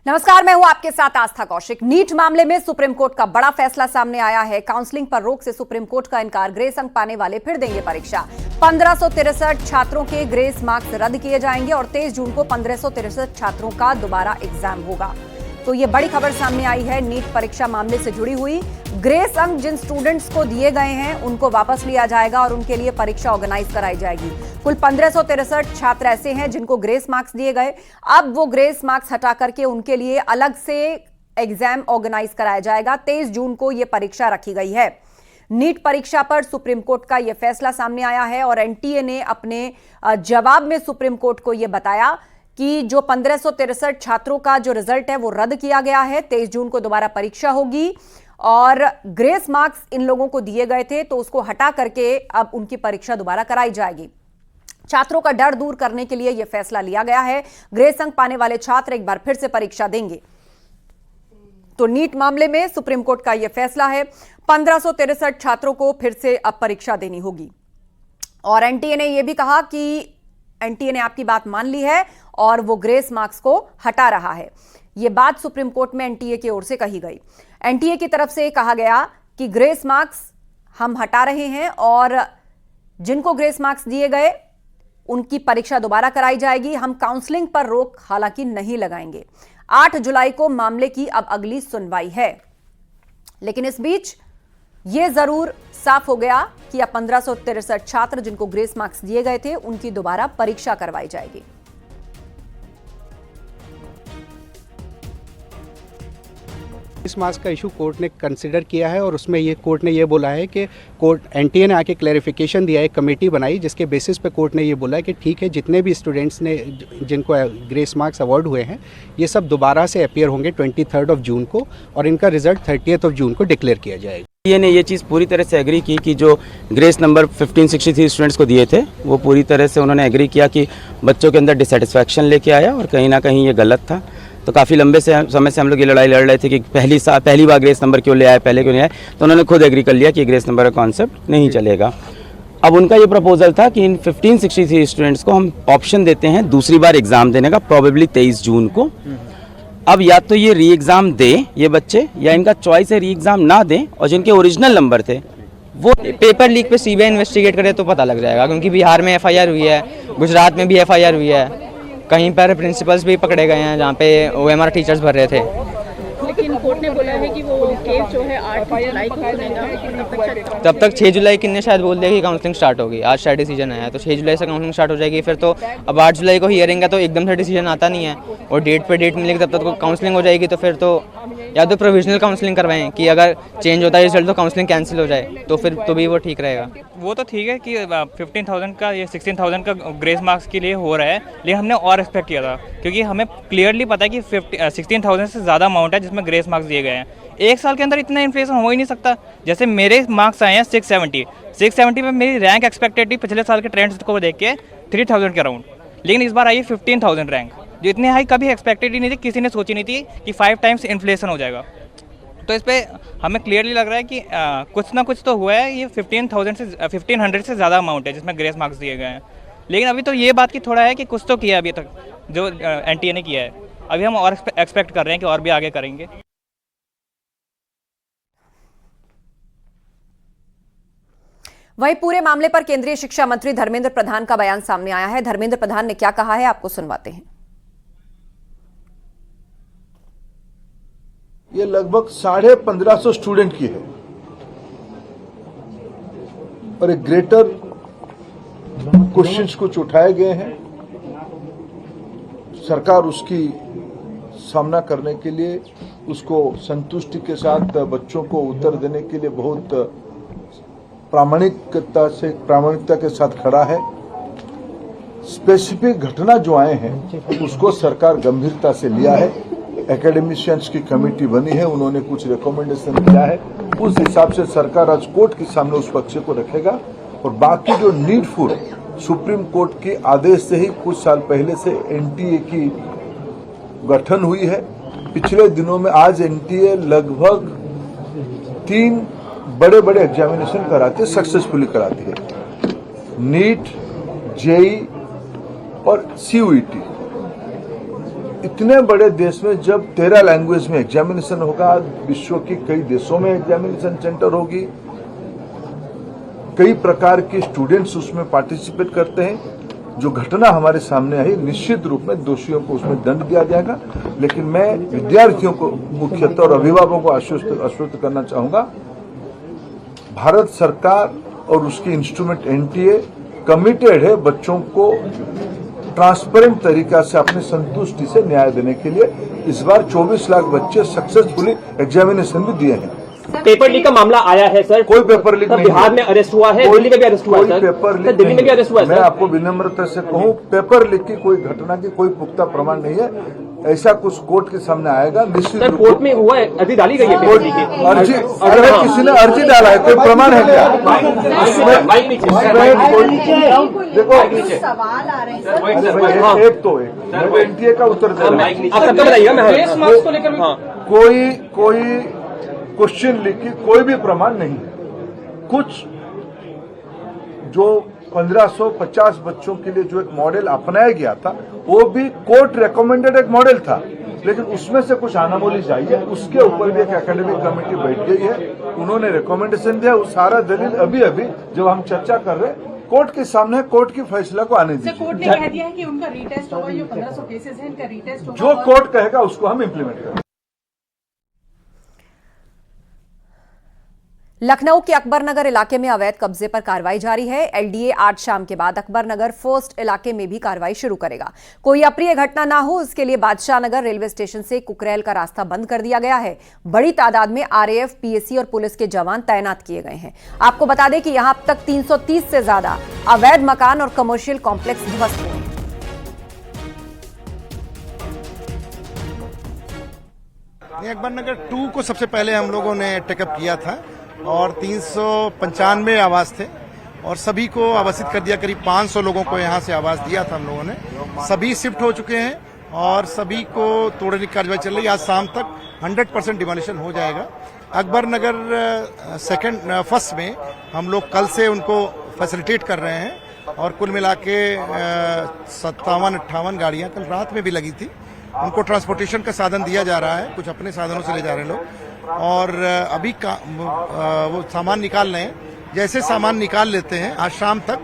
नमस्कार, मैं हूं आपके साथ आस्था कौशिक। नीट मामले में सुप्रीम कोर्ट का बड़ा फैसला सामने आया है। काउंसलिंग पर रोक से सुप्रीम कोर्ट का इनकार। ग्रेस अंक पाने वाले फिर देंगे परीक्षा। 1563 छात्रों के ग्रेस मार्क्स रद्द किए जाएंगे और 23 जून को 1563 छात्रों का दोबारा एग्जाम होगा। तो ये बड़ी खबर सामने आई है नीट परीक्षा मामले से जुड़ी हुई। ग्रेस अंक जिन स्टूडेंट्स को दिए गए हैं उनको वापस लिया जाएगा और उनके लिए परीक्षा ऑर्गेनाइज कराई जाएगी। कुल 1563 छात्र ऐसे हैं जिनको ग्रेस मार्क्स दिए गए। अब वो ग्रेस मार्क्स हटा करके उनके लिए अलग से एग्जाम ऑर्गेनाइज कराया जाएगा। 23 जून को यह परीक्षा रखी गई है। नीट परीक्षा पर सुप्रीम कोर्ट का यह फैसला सामने आया है और एनटीए ने अपने जवाब में सुप्रीम कोर्ट को यह बताया कि जो 1563 छात्रों का जो रिजल्ट है वो रद्द किया गया है। 23 जून को दोबारा परीक्षा होगी और ग्रेस मार्क्स इन लोगों को दिए गए थे तो उसको हटा करके अब उनकी परीक्षा दोबारा कराई जाएगी। छात्रों का डर दूर करने के लिए यह फैसला लिया गया है। ग्रेस अंक पाने वाले छात्र एक बार फिर से परीक्षा देंगे। तो नीट मामले में सुप्रीम कोर्ट का यह फैसला है। 1563 छात्रों को फिर से अब परीक्षा देनी होगी और एनटीए ने यह भी कहा कि एनटीए ने आपकी बात मान ली है और वो ग्रेस मार्क्स को हटा रहा है। यह बात सुप्रीम कोर्ट में एनटीए की ओर से कही गई। एनटीए की तरफ से कहा गया कि ग्रेस मार्क्स हम हटा रहे हैं और जिनको ग्रेस मार्क्स दिए गए उनकी परीक्षा दोबारा कराई जाएगी। हम काउंसलिंग पर रोक हालांकि नहीं लगाएंगे। 8 जुलाई को मामले की अब अगली सुनवाई है। लेकिन इस बीच यह जरूर साफ हो गया कि अब 1563 छात्र जिनको ग्रेस मार्क्स दिए गए थे उनकी दोबारा परीक्षा करवाई जाएगी। इस मार्क्स का इशू कोर्ट ने कंसिडर किया है और उसमें ये कोर्ट ने ये बोला है कि कोर्ट एनटीए ने आके क्लैरिफिकेशन दिया है, कमेटी बनाई जिसके बेसिस पे कोर्ट ने ये बोला है कि ठीक है, जितने भी स्टूडेंट्स ने जिनको ग्रेस मार्क्स अवार्ड हुए हैं ये सब दोबारा से अपीयर होंगे 23 जून को और इनका रिजल्ट 30 जून को डिक्लेयर किया जाएगा। ये ने ये चीज़ पूरी तरह से एग्री की कि जो ग्रेस नंबर 1563 स्टूडेंट्स को दिए थे वो पूरी तरह से उन्होंने एग्री किया कि बच्चों के अंदर डिससेटिस्फैक्शन लेके आया और कहीं ना कहीं ये गलत था। तो काफ़ी लंबे समय से हम लोग ये लड़ाई लड़ रहे थे कि पहली बार ग्रेस नंबर क्यों ले आए, पहले क्यों नहीं आए। तो उन्होंने खुद एग्री कर लिया कि ग्रेस नंबर का कॉन्सेप्ट नहीं चलेगा। अब उनका ये प्रपोजल था कि इन 1563 स्टूडेंट्स को हम ऑप्शन देते हैं दूसरी बार एग्ज़ाम देने का, प्रॉबेबली 23 जून को। अब या तो ये री एग्ज़ाम दे ये बच्चे या इनका चॉइस है री एग्ज़ाम ना दें और जिनके ओरिजिनल नंबर थे वो पेपर लीक पे सीबीआई इन्वेस्टिगेट करे तो पता लग जाएगा, क्योंकि बिहार में एफआईआर हुई है, गुजरात में भी एफआईआर हुई है, कहीं पर प्रिंसिपल्स भी पकड़े गए हैं जहाँ पे ओएमआर टीचर्स भर रहे थे। लेकिन कोर्ट ने बोला है कि वो केस जो है 8 जुलाई को सुनेगा। तब तक 6 जुलाई किन्ने शायद बोल दिया कि काउंसलिंग स्टार्ट होगी। आज शायद डिसीजन आया है तो 6 जुलाई से काउंसलिंग स्टार्ट हो जाएगी। फिर तो अब 8 जुलाई को हियरिंग है तो एकदम से डिसीजन आता नहीं है और डेट पे डेट मिलेगी तब तक काउंसलिंग हो जाएगी। तो फिर तो या तो प्रोविजनल काउंसलिंग करवाएं कि अगर चेंज होता है रिजल्ट तो काउंसलिंग कैंसिल हो जाए, तो फिर तो भी वो ठीक रहेगा। वो तो ठीक है कि 15,000 का या 16,000 का ग्रेस मार्क्स के लिए हो रहा है, लेकिन हमने और एक्सपेक्ट किया था क्योंकि हमें क्लियरली पता है कि 16,000 से ज़्यादा अमाउंट है जिसमें ग्रेस मार्क्स दिए गए हैं। एक साल के अंदर इतना इन्फ्लेशन हो ही नहीं सकता। जैसे मेरे मार्क्स आए हैं 670 में मेरी रैंक एक्सपेक्टेड थी पिछले साल के ट्रेंड्स को देख के 3,000 के अराउंड, लेकिन इस बार आई है 15,000 रैंक, जो इतनी हाई कभी एक्सपेक्टेड ही नहीं थी, किसी ने सोची नहीं थी कि 5 टाइम्स इन्फ्लेशन हो जाएगा। तो इस पर हमें क्लियरली लग रहा है कि कुछ ना कुछ तो हुआ है। ये 1500 से ज़्यादा अमाउंट है जिसमें ग्रेस मार्क्स दिए गए हैं, लेकिन अभी तो ये बात की थोड़ा है कि कुछ तो किया अभी तक जो एनटीए ने किया है। अभी हम और एक्सपेक्ट कर रहे हैं कि और भी आगे करेंगे। वहीं पूरे मामले पर केंद्रीय शिक्षा मंत्री धर्मेंद्र प्रधान का बयान सामने आया है। धर्मेंद्र प्रधान ने क्या कहा है आपको सुनवाते हैं। ये लगभग 1550 स्टूडेंट की है और एक ग्रेटर क्वेश्चंस कुछ उठाए गए हैं। सरकार उसकी सामना करने के लिए उसको संतुष्टि के साथ बच्चों को उत्तर देने के लिए बहुत प्रामाणिकता के साथ खड़ा है। स्पेसिफिक घटना जो आए हैं उसको सरकार गंभीरता से लिया है। एकेडमिशियंस की कमेटी बनी है, उन्होंने कुछ रिकमेंडेशन दिया है, उस हिसाब से सरकार आज कोर्ट के सामने उस पक्ष को रखेगा और बाकी जो नीडफुल सुप्रीम कोर्ट के आदेश से ही कुछ साल पहले से एनटीए की गठन हुई है। पिछले दिनों में आज एनटीए लगभग 3 बड़े बड़े एग्जामिनेशन कराती है, सक्सेसफुली कराती है। नीट, जेई और सीयूईटी, इतने बड़े देश में जब 13 लैंग्वेज में एग्जामिनेशन होगा, विश्व के कई देशों में एग्जामिनेशन सेंटर होगी, कई प्रकार के स्टूडेंट्स उसमें पार्टिसिपेट करते हैं, जो घटना हमारे सामने आई निश्चित रूप में दोषियों को उसमें दंड दिया जाएगा। लेकिन मैं विद्यार्थियों को मुख्यतः और अभिभावकों को आश्वस्त करना चाहूंगा, भारत सरकार और उसकी इंस्ट्रूमेंट एनटीए कमिटेड है बच्चों को ट्रांसपेरेंट तरीका से अपनी संतुष्टि से न्याय देने के लिए। इस बार 24 लाख बच्चे सक्सेसफुली एग्जामिनेशन भी दिए हैं। पेपर लीक का मामला आया है सर, कोई पेपर लीक नहीं, बिहार में अरेस्ट हुआ है, दिल्ली में भी अरेस्ट हुआ है सर, पेपर लीक दिल्ली में भी अरेस्ट हुआ है। मैं आपको विनम्रता से कहूं, पेपर लीक की कोई घटना की कोई पुख्ता प्रमाण नहीं है। ऐसा कुछ कोर्ट के सामने आएगा निश्चित। सर कोर्ट में हुआ है, अर्जी डाली गई है पेपर लीक की। अर्जी अगर किसी ने अर्जी डाला है, कोई प्रमाण है क्या? देखो सवाल आ रहे हैं एक तो एनटीए का उत्तर दे रहा हूं। आप सबका बताइएगा, मैं कोई क्वेश्चन लीक की कोई भी प्रमाण नहीं है। कुछ जो 1550 बच्चों के लिए जो एक मॉडल अपनाया गया था, वो भी कोर्ट रिकमेंडेड एक मॉडल था, लेकिन उसमें से कुछ अनामोलीज आई है। उसके ऊपर भी एक एकेडमिक कमेटी बैठ गई है, उन्होंने रिकमेंडेशन दिया। वो सारा दलील अभी जब हम चर्चा कर रहे हैं कोर्ट के सामने, कोर्ट की फैसला को आने दीजिए। कोर्ट ने कह दिया है कि उनका रीटेस्ट होगा, जो 1500 केसेस हैं इनका रीटेस्ट होगा। जो कोर्ट कहेगा उसको हम इम्प्लीमेंट करेंगे। लखनऊ के अकबरनगर इलाके में अवैध कब्जे पर कार्रवाई जारी है। एलडीए आज शाम के बाद अकबरनगर फर्स्ट इलाके में भी कार्रवाई शुरू करेगा। कोई अप्रिय घटना ना हो, इसके लिए बादशाह नगर रेलवे स्टेशन से कुकरेल का रास्ता बंद कर दिया गया है। बड़ी तादाद में आरएएफ, पीएसी और पुलिस के जवान तैनात किए गए हैं। आपको बता दें कि यहां अब तक 330 से ज्यादा अवैध मकान और कमर्शियल कॉम्प्लेक्स ध्वस्त हुए हैं। अकबरनगर 2 को सबसे पहले हम लोगों ने टेकअप किया था और 395 आवास थे और सभी को आवासित कर दिया। करीब 500 लोगों को यहाँ से आवास दिया था हम लोगों ने। सभी शिफ्ट हो चुके हैं और सभी को तोड़ने की कार्रवाई चल रही है। आज शाम तक 100% डिमोलिशन हो जाएगा। अकबरनगर फर्स्ट में हम लोग कल से उनको फैसिलिटेट कर रहे हैं और कुल मिला के 57-58 गाड़ियाँ कल रात में भी लगी थी। उनको ट्रांसपोर्टेशन का साधन दिया जा रहा है, कुछ अपने साधनों से ले जा रहे हैं लोग और अभी वो सामान निकाल रहे हैं। जैसे सामान निकाल लेते हैं आज शाम तक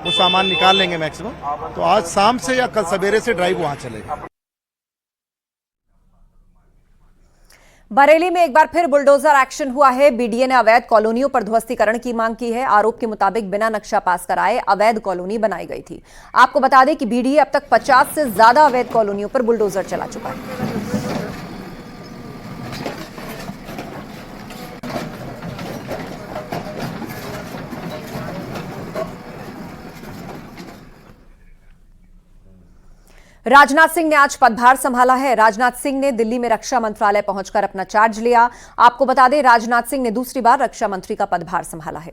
वो सामान निकाल लेंगे मैक्सिमम, तो आज शाम से या कल सवेरे से ड्राइव वहां चलेगा। बरेली में एक बार फिर बुलडोजर एक्शन हुआ है। बीडीए ने अवैध कॉलोनियों पर ध्वस्तीकरण की मांग की है। आरोप के मुताबिक बिना नक्शा पास कराए अवैध कॉलोनी बनाई गई थी। आपको बता दें कि बीडीए अब तक 50 से ज्यादा अवैध कॉलोनियों पर बुलडोजर चला चुका है। राजनाथ सिंह ने आज पदभार संभाला है। राजनाथ सिंह ने दिल्ली में रक्षा मंत्रालय पहुंचकर अपना चार्ज लिया। आपको बता दें, राजनाथ सिंह ने दूसरी बार रक्षा मंत्री का पदभार संभाला है।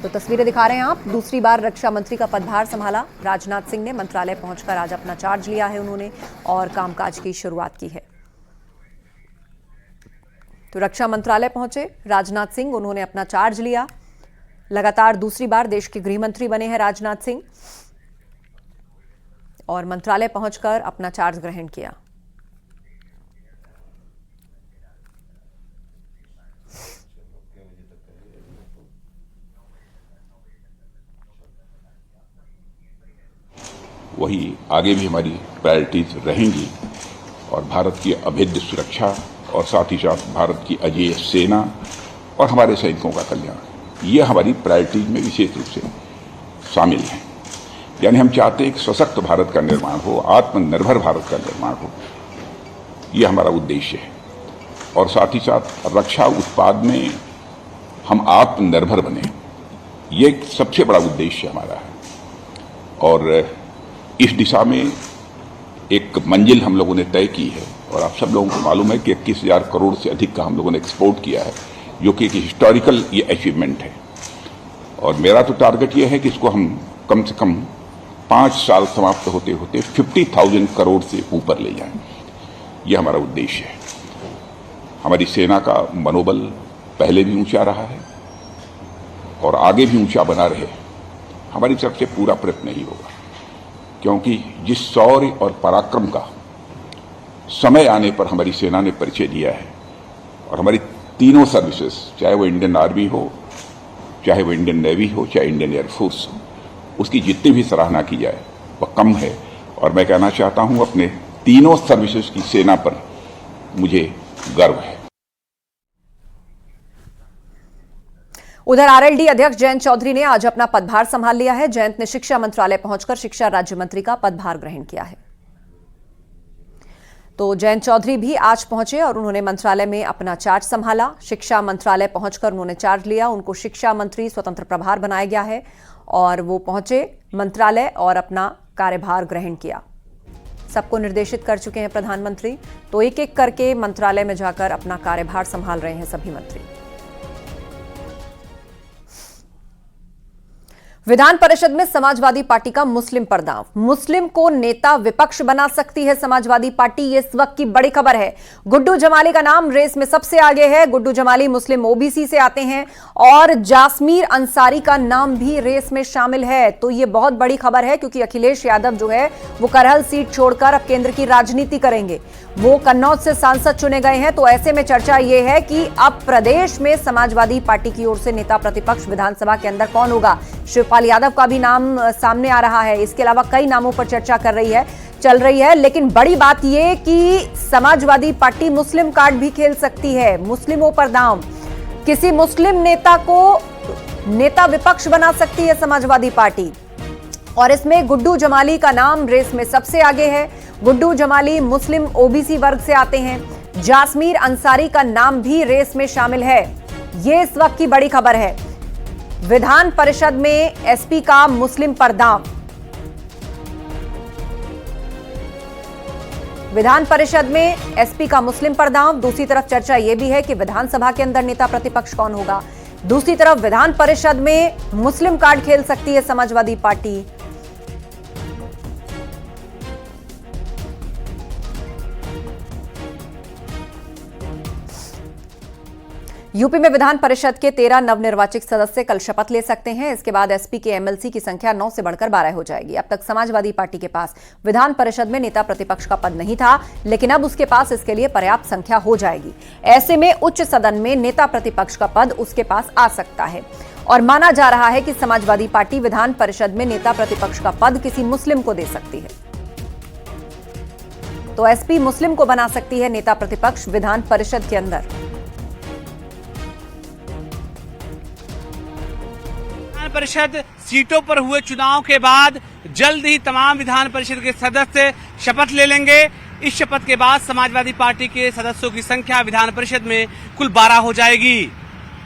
तो तस्वीरें दिखा रहे हैं आप, दूसरी बार रक्षा मंत्री का पदभार संभाला राजनाथ सिंह ने। मंत्रालय पहुंचकर आज अपना चार्ज लिया है उन्होंने और कामकाज की शुरुआत की है। तो रक्षा मंत्रालय पहुंचे राजनाथ सिंह, उन्होंने अपना चार्ज लिया। लगातार दूसरी बार देश के गृह मंत्री बने हैं राजनाथ सिंह और मंत्रालय पहुंचकर अपना चार्ज ग्रहण किया। वही आगे भी हमारी प्रायोरिटीज रहेंगी और भारत की अभेद्य सुरक्षा और साथ ही साथ भारत की अजेय सेना और हमारे सैनिकों का कल्याण, ये हमारी प्रायोरिटीज में विशेष रूप से शामिल है। यानी हम चाहते हैं कि सशक्त भारत का निर्माण हो, आत्मनिर्भर भारत का निर्माण हो, ये हमारा उद्देश्य है। और साथ ही साथ रक्षा उत्पाद में हम आत्मनिर्भर बने, ये सबसे बड़ा उद्देश्य हमारा है। और इस दिशा में एक मंजिल हम लोगों ने तय की है और आप सब लोगों को मालूम है कि 21,000 करोड़ से अधिक का हम लोगों ने एक्सपोर्ट किया है, जो कि एक हिस्टोरिकल ये अचीवमेंट है। और मेरा तो टारगेट ये है कि इसको हम कम से कम 5 साल समाप्त होते होते 50,000 करोड़ से ऊपर ले जाएं, ये हमारा उद्देश्य है। हमारी सेना का मनोबल पहले भी ऊंचा रहा है और आगे भी ऊंचा बना रहे। हमारी तरफ से पूरा प्रयत्न ही होगा क्योंकि जिस शौर्य और पराक्रम का समय आने पर हमारी सेना ने परिचय दिया है और हमारी तीनों सर्विसेज, चाहे वो इंडियन आर्मी हो, चाहे वो इंडियन नेवी हो, चाहे इंडियन एयरफोर्स हो, उसकी जितनी भी सराहना की जाए वह कम है। और मैं कहना चाहता हूं अपने तीनों सर्विसेज की सेना पर मुझे गर्व है। उधर आरएलडी अध्यक्ष जयंत चौधरी ने आज अपना पदभार संभाल लिया है। जयंत ने शिक्षा मंत्रालय पहुंचकर शिक्षा राज्य मंत्री का पदभार ग्रहण किया है। तो जयंत चौधरी भी आज पहुंचे और उन्होंने मंत्रालय में अपना चार्ज संभाला। शिक्षा मंत्रालय पहुंचकर उन्होंने चार्ज लिया। उनको शिक्षा मंत्री स्वतंत्र प्रभार बनाया गया है और वो पहुंचे मंत्रालय और अपना कार्यभार ग्रहण किया। सबको निर्देशित कर चुके हैं प्रधानमंत्री, तो एक एक करके मंत्रालय में जाकर अपना कार्यभार संभाल रहे हैं सभी मंत्री। विधान परिषद में समाजवादी पार्टी का मुस्लिम पर दांव। मुस्लिम को नेता विपक्ष बना सकती है समाजवादी पार्टी, ये इस वक्त की बड़ी खबर है। गुड्डू जमाली का नाम रेस में सबसे आगे है। गुड्डू जमाली मुस्लिम ओबीसी से आते हैं और जासमीर अंसारी का नाम भी रेस में शामिल है। तो ये बहुत बड़ी खबर है क्योंकि अखिलेश यादव जो है वो करहल सीट छोड़कर अब केंद्र की राजनीति करेंगे। वो कन्नौज से सांसद चुने गए हैं। तो ऐसे में चर्चा ये है कि अब प्रदेश में समाजवादी पार्टी की ओर से नेता प्रतिपक्ष विधानसभा के अंदर कौन होगा। शिवपाल यादव का भी नाम सामने आ रहा है। इसके अलावा कई नामों पर चर्चा चल रही है। लेकिन बड़ी बात यह कि समाजवादी पार्टी मुस्लिम कार्ड भी खेल सकती है। मुस्लिमों पर दांव, किसी मुस्लिम नेता को नेता विपक्ष बना सकती है समाजवादी पार्टी और इसमें गुड्डू जमाली का नाम रेस में सबसे आगे है। गुड्डू जमाली मुस्लिम ओबीसी वर्ग से आते हैं। जासमीर अंसारी का नाम भी रेस में शामिल है। यह इस वक्त की बड़ी खबर है। विधान परिषद में एसपी का मुस्लिम पर दांव। विधान परिषद में एसपी का मुस्लिम पर दांव। दूसरी तरफ चर्चा यह भी है कि विधानसभा के अंदर नेता प्रतिपक्ष कौन होगा। दूसरी तरफ विधान परिषद में मुस्लिम कार्ड खेल सकती है समाजवादी पार्टी। यूपी में विधान परिषद के 13 नवनिर्वाचित सदस्य कल शपथ ले सकते हैं। इसके बाद एसपी के एमएलसी की संख्या 9 से बढ़कर 12 हो जाएगी। अब तक समाजवादी पार्टी के पास विधान परिषद में नेता प्रतिपक्ष का पद नहीं था, लेकिन अब उसके पास इसके लिए पर्याप्त संख्या हो जाएगी। ऐसे में उच्च सदन में नेता प्रतिपक्ष का पद उसके पास आ सकता है और माना जा रहा है कि समाजवादी पार्टी विधान परिषद में नेता प्रतिपक्ष का पद किसी मुस्लिम को दे सकती है। तो एसपी मुस्लिम को बना सकती है नेता प्रतिपक्ष विधान परिषद के अंदर। परिषद सीटों पर हुए चुनाव के बाद जल्द ही तमाम विधान परिषद के सदस्य शपथ ले लेंगे। इस शपथ के बाद समाजवादी पार्टी के सदस्यों की संख्या विधान परिषद में कुल 12 हो जाएगी।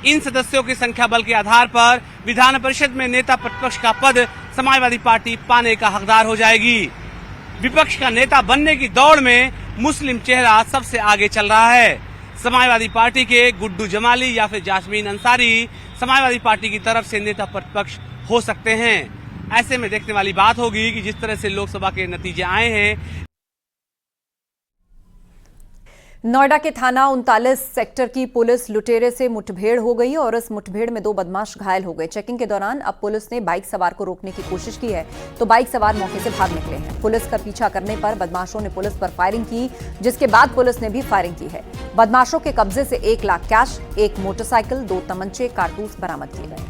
इन सदस्यों की संख्या बल के आधार पर विधान परिषद में नेता प्रतिपक्ष का पद समाजवादी पार्टी पाने का हकदार हो जाएगी। विपक्ष का नेता बनने की दौड़ में मुस्लिम चेहरा सबसे आगे चल रहा है। समाजवादी पार्टी के गुड्डू जमाली या फिर जासमीन अंसारी समाजवादी पार्टी की तरफ से नेता प्रतिपक्ष हो सकते हैं। ऐसे में देखने वाली बात होगी कि जिस तरह से लोकसभा के नतीजे आए हैं। नोएडा के थाना 39 सेक्टर की पुलिस लुटेरे से मुठभेड़ हो गई और इस मुठभेड़ में 2 बदमाश घायल हो गए। चेकिंग के दौरान अब पुलिस ने बाइक सवार को रोकने की कोशिश की है तो बाइक सवार मौके से भाग निकले हैं। पुलिस का पीछा करने पर बदमाशों ने पुलिस पर फायरिंग की, जिसके बाद पुलिस ने भी फायरिंग की है। बदमाशों के कब्जे से 1 लाख कैश, 1 मोटरसाइकिल, 2 तमंचे, कारतूस बरामद किए गए।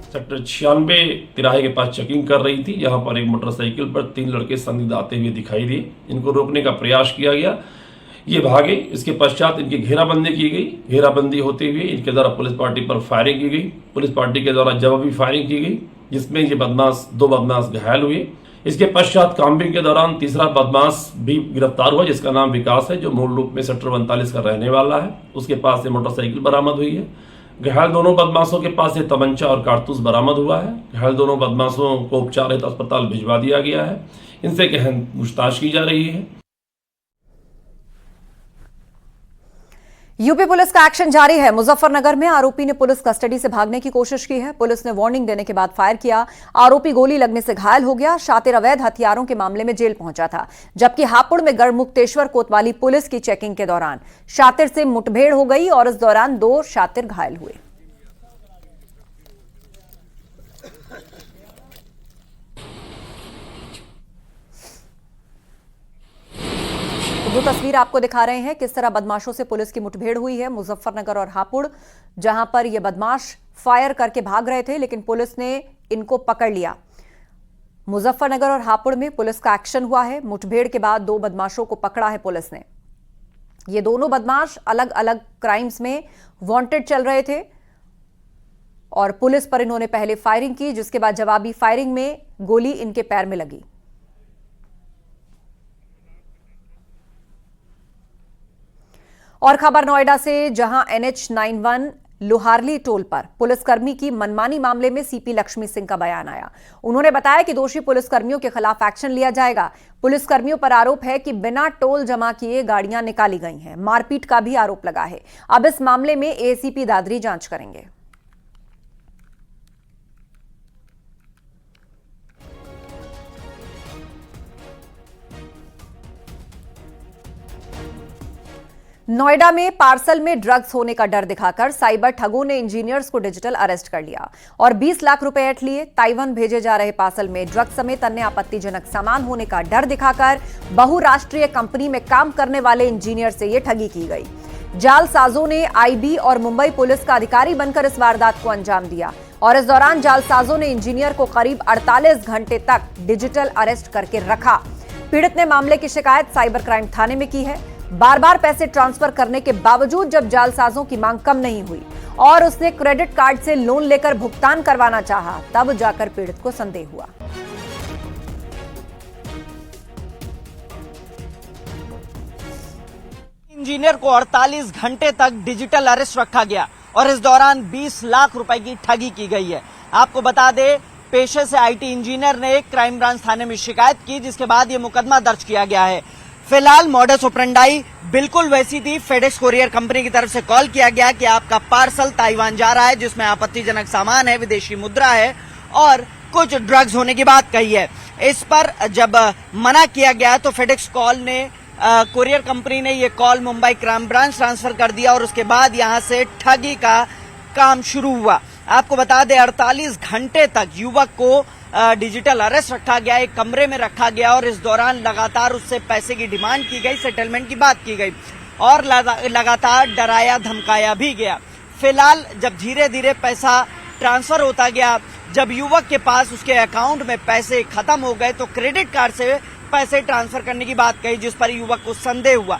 सेक्टर 96 तिराहे के पास चेकिंग कर रही थी। यहाँ पर एक मोटरसाइकिल पर 3 लड़के संदिग्ध आते हुए दिखाई दिए। इनको रोकने का प्रयास किया गया, ये भागे। इसके पश्चात इनकी घेराबंदी की गई। घेराबंदी होते हुए इनके द्वारा पुलिस पार्टी पर फायरिंग की गई। पुलिस पार्टी के द्वारा जवाबी फायरिंग की गई, जिसमें ये 2 बदमाश घायल हुए। इसके पश्चात काम्बिंग के दौरान तीसरा बदमाश भी गिरफ्तार हुआ, जिसका नाम विकास है, जो मूल रूप में सेक्टर 39 का रहने वाला है। उसके पास से मोटरसाइकिल बरामद हुई है। घायल दोनों बदमाशों के पास से तमंचा और कारतूस बरामद हुआ है। घायल दोनों बदमाशों को उपचार हेतु अस्पताल भिजवा दिया गया है। इनसे गहन पूछताछ की जा रही है। यूपी पुलिस का एक्शन जारी है। मुजफ्फरनगर में आरोपी ने पुलिस कस्टडी से भागने की कोशिश की है। पुलिस ने वार्निंग देने के बाद फायर किया। आरोपी गोली लगने से घायल हो गया। शातिर अवैध हथियारों के मामले में जेल पहुंचा था, जबकि हापुड़ में गढ़मुक्तेश्वर कोतवाली पुलिस की चेकिंग के दौरान शातिर से मुठभेड़ हो गई और इस दौरान 2 शातिर घायल हुए। वो तस्वीर आपको दिखा रहे हैं किस तरह बदमाशों से पुलिस की मुठभेड़ हुई है मुजफ्फरनगर और हापुड़, जहां पर ये बदमाश फायर करके भाग रहे थे, लेकिन पुलिस ने इनको पकड़ लिया। मुजफ्फरनगर और हापुड़ में पुलिस का एक्शन हुआ है। मुठभेड़ के बाद 2 बदमाशों को पकड़ा है पुलिस ने। ये दोनों बदमाश अलग अलग क्राइम्स में वांटेड चल रहे थे और पुलिस पर इन्होंने पहले फायरिंग की, जिसके बाद जवाबी फायरिंग में गोली इनके पैर में लगी। और खबर नोएडा से, जहां NH91 लोहारली टोल पर पुलिसकर्मी की मनमानी मामले में सीपी लक्ष्मी सिंह का बयान आया। उन्होंने बताया कि दोषी पुलिसकर्मियों के खिलाफ एक्शन लिया जाएगा। पुलिसकर्मियों पर आरोप है कि बिना टोल जमा किए गाड़ियां निकाली गई हैं। मारपीट का भी आरोप लगा है। अब इस मामले में ACP दादरी जांच करेंगे। नोएडा में पार्सल में ड्रग्स होने का डर दिखाकर साइबर ठगों ने इंजीनियर्स को डिजिटल अरेस्ट कर लिया और 20 लाख रुपए ऐंठ लिए। ताइवान भेजे जा रहे पार्सल में ड्रग्स समेत अन्य आपत्तिजनक सामान होने का डर दिखाकर बहुराष्ट्रीय कंपनी में काम करने वाले इंजीनियर से यह ठगी की गई। जालसाजों ने IB और मुंबई पुलिस का अधिकारी बनकर इस वारदात को अंजाम दिया और इस दौरान जालसाजों ने इंजीनियर को करीब 48 घंटे तक डिजिटल अरेस्ट करके रखा। पीड़ित ने मामले की शिकायत साइबर क्राइम थाने में की है। बार बार पैसे ट्रांसफर करने के बावजूद जब जालसाजों की मांग कम नहीं हुई और उसने क्रेडिट कार्ड से लोन लेकर भुगतान करवाना चाहा, तब जाकर पीड़ित को संदेह हुआ। इंजीनियर को 48 घंटे तक डिजिटल अरेस्ट रखा गया और इस दौरान 20 लाख रुपए की ठगी की गई है। आपको बता दें, पेशे से IT इंजीनियर ने क्राइम ब्रांच थाने में शिकायत की, जिसके बाद ये मुकदमा दर्ज किया गया है। फिलहाल मॉडस ऑपरेंडाई बिल्कुल वैसी थी। फेडेक्स कुरियर कंपनी की तरफ से कॉल किया गया कि आपका पार्सल ताइवान जा रहा है, जिसमें आपत्तिजनक सामान है, विदेशी मुद्रा है और कुछ ड्रग्स होने की बात कही है। इस पर जब मना किया गया तो फेडेक्स कुरियर कंपनी ने ये call Mumbai crime branch transfer कर दिया और उसके बाद यहां से ठगी का काम शुरू हुआ। आपको बता दें, 48 घंटे तक युवक को डिजिटल अरेस्ट रखा गया, एक कमरे में रखा गया और इस दौरान लगातार उससे पैसे की डिमांड की गई, सेटलमेंट की बात की गई और लगातार डराया धमकाया भी गया। फिलहाल जब धीरे धीरे पैसा ट्रांसफर होता गया, जब युवक के पास उसके अकाउंट में पैसे खत्म हो गए तो क्रेडिट कार्ड से पैसे ट्रांसफर करने की बात कही, जिस पर युवक को संदेह हुआ।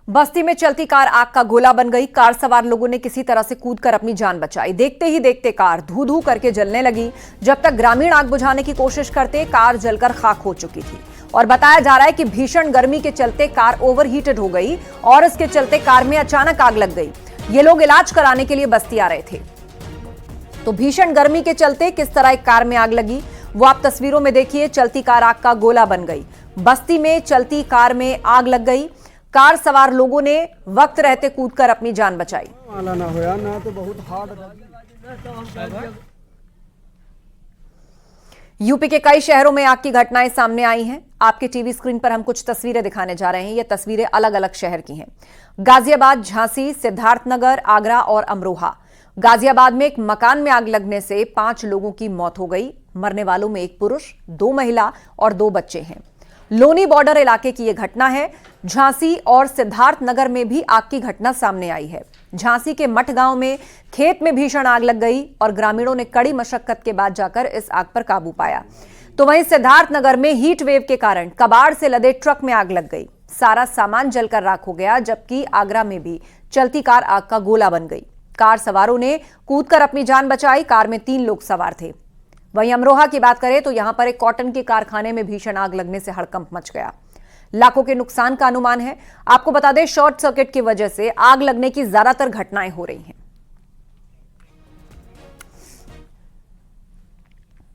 बस्ती में चलती कार आग का गोला बन गई। कार सवार लोगों ने किसी तरह से कूदकर अपनी जान बचाई। देखते ही देखते कार धू धू करके जलने लगी। जब तक ग्रामीण आग बुझाने की कोशिश करते, कार जलकर खाक हो चुकी थी और बताया जा रहा है कि भीषण गर्मी के चलते कार ओवरहीटेड हो गई और इसके चलते कार में अचानक आग लग गई। ये लोग इलाज कराने के लिए बस्ती आ रहे थे। तो भीषण गर्मी के चलते किस तरह एक कार में आग लगी, वो आप तस्वीरों में देखिए। चलती कार आग का गोला बन गई। बस्ती में चलती कार में आग लग गई। कार सवार लोगों ने वक्त रहते कूदकर अपनी जान बचाई। यूपी के कई शहरों में आग की घटनाएं सामने आई हैं। आपके टीवी स्क्रीन पर हम कुछ तस्वीरें दिखाने जा रहे हैं। ये तस्वीरें अलग अलग शहर की हैं। गाजियाबाद, झांसी, सिद्धार्थनगर, आगरा और अमरोहा। गाजियाबाद में एक मकान में आग लगने से 5 लोगों की मौत हो गई। मरने वालों में 1 पुरुष, 2 महिला और 2 बच्चे हैं। लोनी बॉर्डर इलाके की यह घटना है। झांसी और सिद्धार्थनगर में भी आग की घटना सामने आई है। झांसी के मठ गांव में खेत में भीषण आग लग गई और ग्रामीणों ने कड़ी मशक्कत के बाद जाकर इस आग पर काबू पाया। तो वहीं सिद्धार्थनगर में हीट वेव के कारण कबाड़ से लदे ट्रक में आग लग गई। सारा सामान जलकर राख हो गया, जबकि आगरा में भी चलती कार आग का गोला बन गई। कार सवारों ने कूदकर अपनी जान बचाई। कार में 3 लोग सवार थे। वहीं अमरोहा की बात करें तो यहां पर एक कॉटन के कारखाने में भीषण आग लगने से हड़कंप मच गया। लाखों के नुकसान का अनुमान है। आपको बता दें, शॉर्ट सर्किट की वजह से आग लगने की ज्यादातर घटनाएं हो रही हैं।